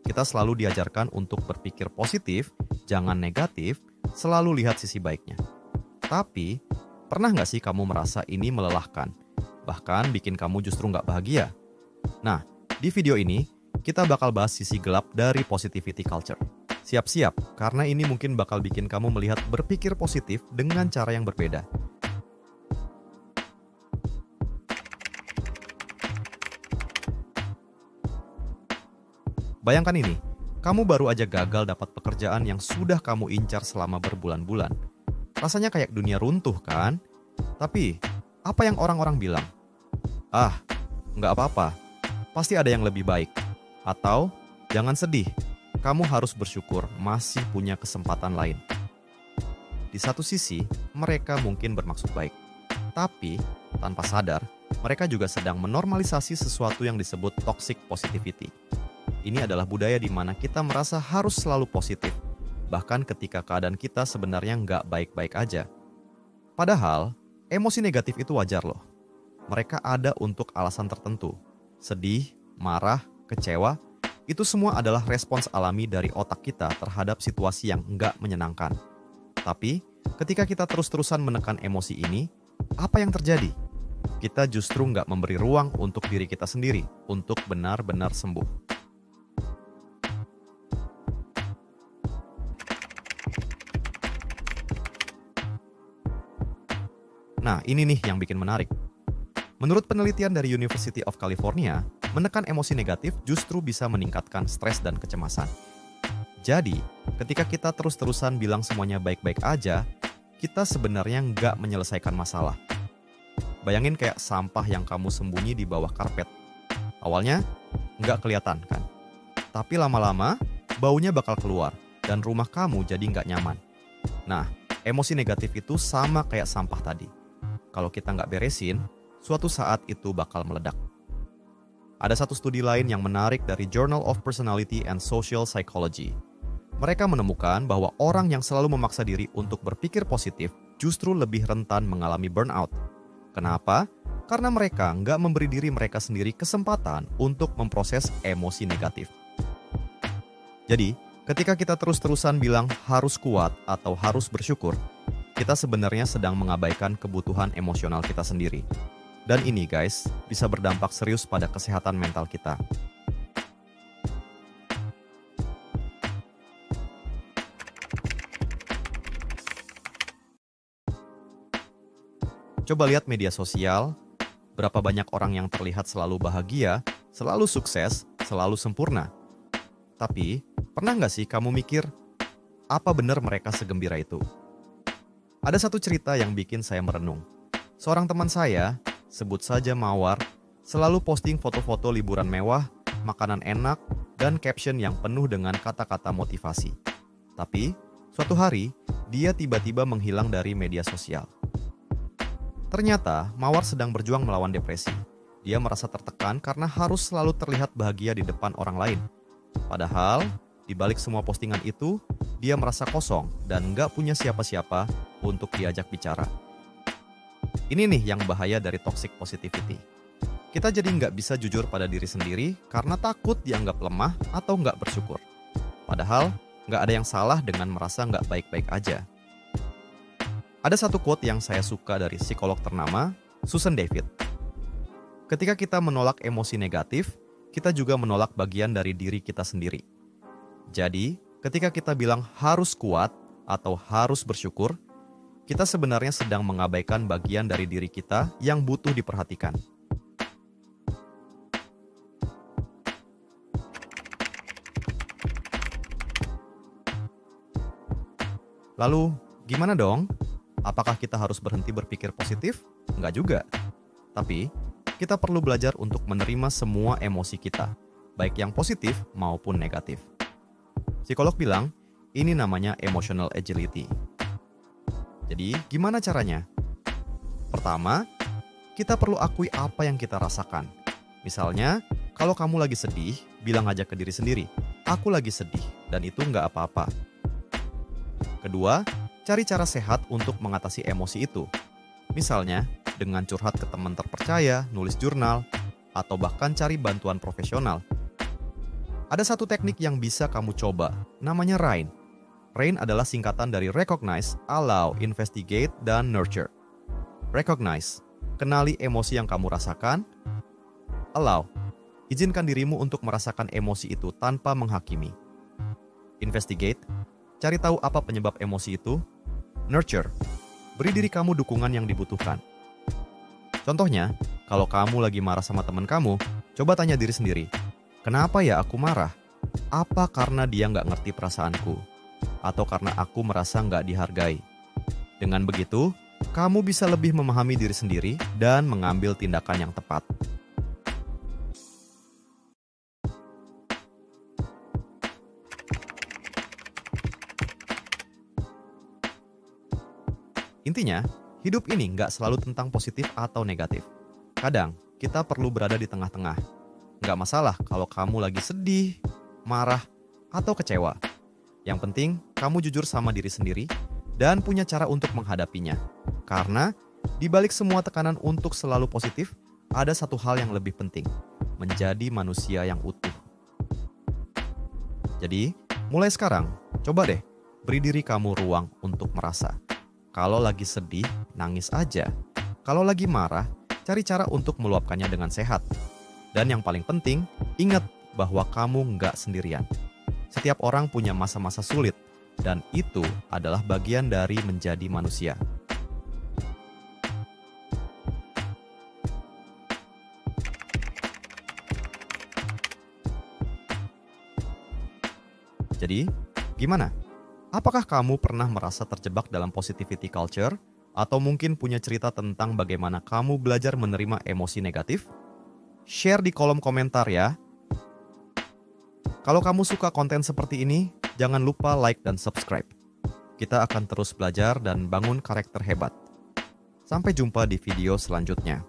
Kita selalu diajarkan untuk berpikir positif, jangan negatif, selalu lihat sisi baiknya. Tapi, pernah nggak sih kamu merasa ini melelahkan? Bahkan bikin kamu justru nggak bahagia? Nah, di video ini, kita bakal bahas sisi gelap dari positivity culture. Siap-siap, karena ini mungkin bakal bikin kamu melihat berpikir positif dengan cara yang berbeda. Bayangkan ini, kamu baru aja gagal dapat pekerjaan yang sudah kamu incar selama berbulan-bulan. Rasanya kayak dunia runtuh kan? Tapi, apa yang orang-orang bilang? Ah, nggak apa-apa, pasti ada yang lebih baik. Atau, jangan sedih, kamu harus bersyukur masih punya kesempatan lain. Di satu sisi, mereka mungkin bermaksud baik. Tapi, tanpa sadar, mereka juga sedang menormalisasi sesuatu yang disebut toxic positivity. Ini adalah budaya di mana kita merasa harus selalu positif, bahkan ketika keadaan kita sebenarnya nggak baik-baik aja. Padahal, emosi negatif itu wajar loh. Mereka ada untuk alasan tertentu. Sedih, marah, kecewa, itu semua adalah respons alami dari otak kita terhadap situasi yang nggak menyenangkan. Tapi, ketika kita terus-terusan menekan emosi ini, apa yang terjadi? Kita justru nggak memberi ruang untuk diri kita sendiri untuk benar-benar sembuh. Nah, ini nih yang bikin menarik. Menurut penelitian dari University of California, menekan emosi negatif justru bisa meningkatkan stres dan kecemasan. Jadi, ketika kita terus-terusan bilang semuanya baik-baik aja, kita sebenarnya nggak menyelesaikan masalah. Bayangin kayak sampah yang kamu sembunyi di bawah karpet. Awalnya, nggak kelihatan kan? Tapi lama-lama, baunya bakal keluar dan rumah kamu jadi nggak nyaman. Nah, emosi negatif itu sama kayak sampah tadi. Kalau kita nggak beresin, suatu saat itu bakal meledak. Ada satu studi lain yang menarik dari Journal of Personality and Social Psychology. Mereka menemukan bahwa orang yang selalu memaksa diri untuk berpikir positif justru lebih rentan mengalami burnout. Kenapa? Karena mereka nggak memberi diri mereka sendiri kesempatan untuk memproses emosi negatif. Jadi, ketika kita terus-terusan bilang harus kuat atau harus bersyukur, kita sebenarnya sedang mengabaikan kebutuhan emosional kita sendiri. Dan ini guys, bisa berdampak serius pada kesehatan mental kita. Coba lihat media sosial, berapa banyak orang yang terlihat selalu bahagia, selalu sukses, selalu sempurna. Tapi, pernah nggak sih kamu mikir, apa benar mereka segembira itu? Ada satu cerita yang bikin saya merenung. Seorang teman saya, sebut saja Mawar, selalu posting foto-foto liburan mewah, makanan enak, dan caption yang penuh dengan kata-kata motivasi. Tapi, suatu hari, dia tiba-tiba menghilang dari media sosial. Ternyata, Mawar sedang berjuang melawan depresi. Dia merasa tertekan karena harus selalu terlihat bahagia di depan orang lain. Padahal, di balik semua postingan itu, dia merasa kosong dan nggak punya siapa-siapa untuk diajak bicara. Ini nih yang bahaya dari toxic positivity. Kita jadi nggak bisa jujur pada diri sendiri karena takut dianggap lemah atau nggak bersyukur. Padahal, nggak ada yang salah dengan merasa nggak baik-baik aja. Ada satu quote yang saya suka dari psikolog ternama, Susan David. Ketika kita menolak emosi negatif, kita juga menolak bagian dari diri kita sendiri. Jadi, ketika kita bilang harus kuat atau harus bersyukur, kita sebenarnya sedang mengabaikan bagian dari diri kita yang butuh diperhatikan. Lalu, gimana dong? Apakah kita harus berhenti berpikir positif? Enggak juga. Tapi, kita perlu belajar untuk menerima semua emosi kita, baik yang positif maupun negatif. Psikolog bilang, ini namanya emotional agility. Jadi, gimana caranya? Pertama, kita perlu akui apa yang kita rasakan. Misalnya, kalau kamu lagi sedih, bilang aja ke diri sendiri, aku lagi sedih, dan itu nggak apa-apa. Kedua, cari cara sehat untuk mengatasi emosi itu. Misalnya, dengan curhat ke teman terpercaya, nulis jurnal, atau bahkan cari bantuan profesional. Ada satu teknik yang bisa kamu coba, namanya RAIN. RAIN adalah singkatan dari Recognize, Allow, Investigate, dan Nurture. Recognize, kenali emosi yang kamu rasakan. Allow, izinkan dirimu untuk merasakan emosi itu tanpa menghakimi. Investigate, cari tahu apa penyebab emosi itu. Nurture, beri diri kamu dukungan yang dibutuhkan. Contohnya, kalau kamu lagi marah sama teman kamu, coba tanya diri sendiri, kenapa ya aku marah? Apa karena dia nggak ngerti perasaanku? Atau karena aku merasa nggak dihargai? Dengan begitu, kamu bisa lebih memahami diri sendiri dan mengambil tindakan yang tepat. Intinya, hidup ini nggak selalu tentang positif atau negatif. Kadang, kita perlu berada di tengah-tengah. Nggak masalah kalau kamu lagi sedih, marah, atau kecewa. Yang penting, kamu jujur sama diri sendiri dan punya cara untuk menghadapinya. Karena, di balik semua tekanan untuk selalu positif, ada satu hal yang lebih penting, menjadi manusia yang utuh. Jadi, mulai sekarang, coba deh, beri diri kamu ruang untuk merasa. Kalau lagi sedih, nangis aja. Kalau lagi marah, cari cara untuk meluapkannya dengan sehat. Dan yang paling penting, ingat bahwa kamu nggak sendirian. Setiap orang punya masa-masa sulit, dan itu adalah bagian dari menjadi manusia. Jadi, gimana? Apakah kamu pernah merasa terjebak dalam positivity culture? Atau mungkin punya cerita tentang bagaimana kamu belajar menerima emosi negatif? Share di kolom komentar ya. Kalau kamu suka konten seperti ini, jangan lupa like dan subscribe. Kita akan terus belajar dan bangun karakter hebat. Sampai jumpa di video selanjutnya.